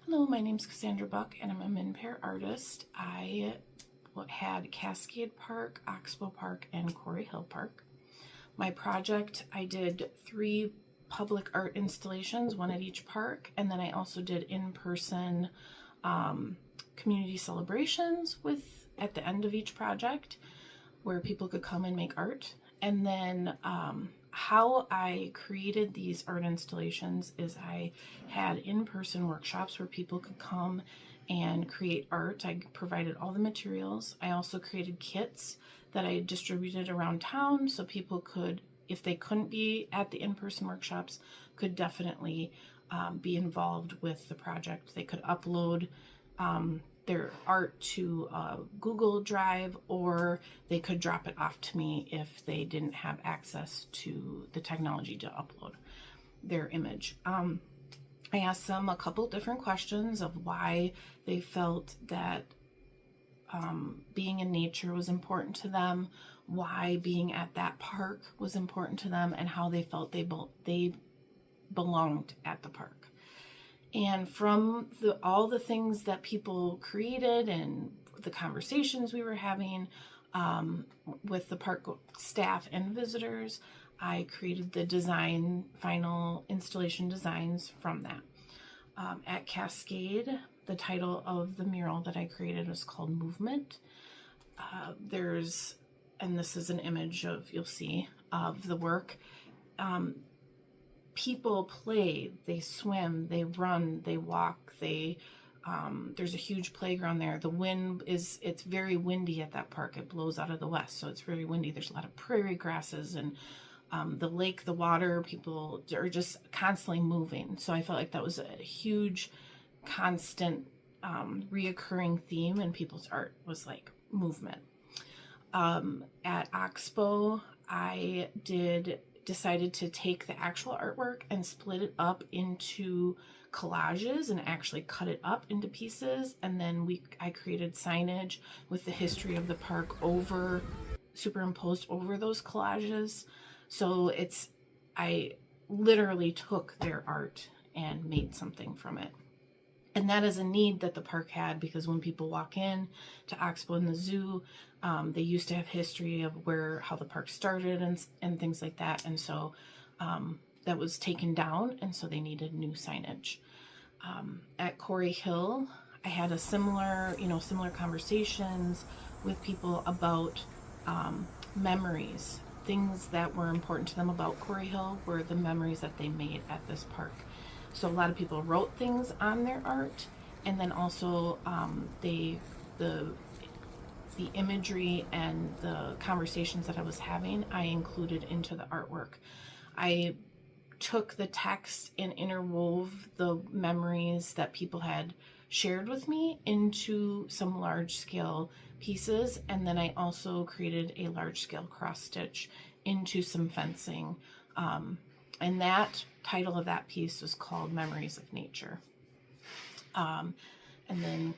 Hello, my name's Cassandra Buck and I'm a MNPAiR artist. I had Cascade Park, Oxbow Park, and Quarry Hill Park. My project, I did 3 public art installations, 1 at each park, and then I also did in-person community celebrations at the end of each project where people could come and make art. And then how I created these art installations is I had in-person workshops where people could come and create art. I provided all the materials. I also created kits that I distributed around town so people could, if they couldn't be at the in-person workshops, could definitely be involved with the project. They could upload their art to Google Drive, or they could drop it off to me if they didn't have access to the technology to upload their image. I asked them a couple different questions of why they felt that being in nature was important to them, why being at that park was important to them, and how they felt they belonged at the park. And from all the things that people created and the conversations we were having with the park staff and visitors, I created the final installation designs from that. At Cascade, the title of the mural that I created was called Movement. And this is an image you'll see, of the work. People play, they swim, they run, they walk, there's a huge playground there. The wind it's very windy at that park. It blows out of the west, so it's very windy. There's a lot of prairie grasses, and the lake, the water, people are just constantly moving. So I felt like that was a huge, constant, reoccurring theme in people's art was like movement. At Oxbow, I decided to take the actual artwork and split it up into collages and actually cut it up into pieces, and then I created signage with the history of the park superimposed over those collages. So I literally took their art and made something from it. And that is a need that the park had, because when people walk in to Oxbow and the zoo, they used to have history of how the park started and things like that. And so that was taken down, and so they needed new signage. At Quarry Hill, I had similar conversations with people about memories. Things that were important to them about Quarry Hill were the memories that they made at this park. So a lot of people wrote things on their art, and then also the imagery and the conversations that I was having, I included into the artwork. I took the text and interwove the memories that people had shared with me into some large-scale pieces, and then I also created a large-scale cross-stitch into some fencing. And that title of that piece was called Memories of Nature. And then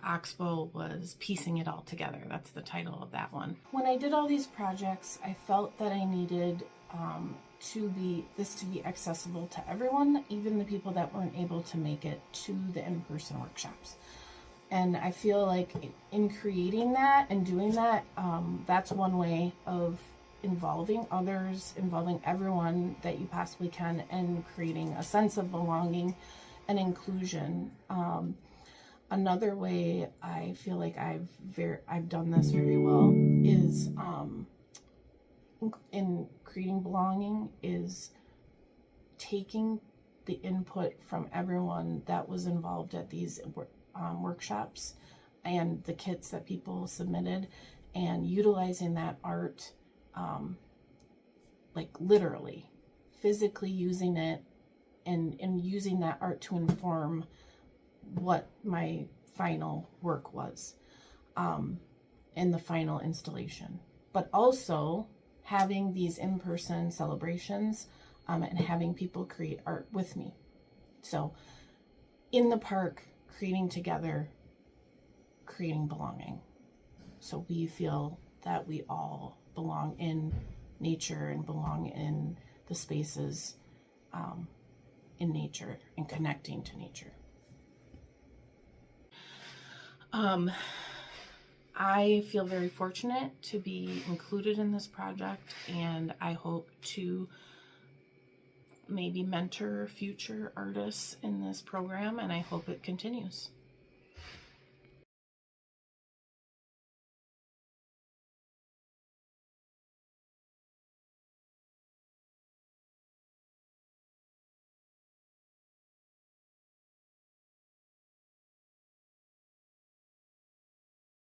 Oxbow was Piecing It All Together. That's the title of that one. When I did all these projects, I felt that I needed this to be accessible to everyone, even the people that weren't able to make it to the in-person workshops. And I feel like in creating that and doing that, that's one way of involving others, involving everyone that you possibly can, and creating a sense of belonging and inclusion. Another way I feel like I've done this very well is in creating belonging is taking the input from everyone that was involved at these workshops and the kits that people submitted, and utilizing that art, like literally, physically using it and using that art to inform what my final work was in the final installation. But also having these in-person celebrations and having people create art with me. So in the park, creating together, creating belonging. So we feel that we all belong in nature and belong in the spaces in nature and connecting to nature. I feel very fortunate to be included in this project, and I hope to maybe mentor future artists in this program, and I hope it continues.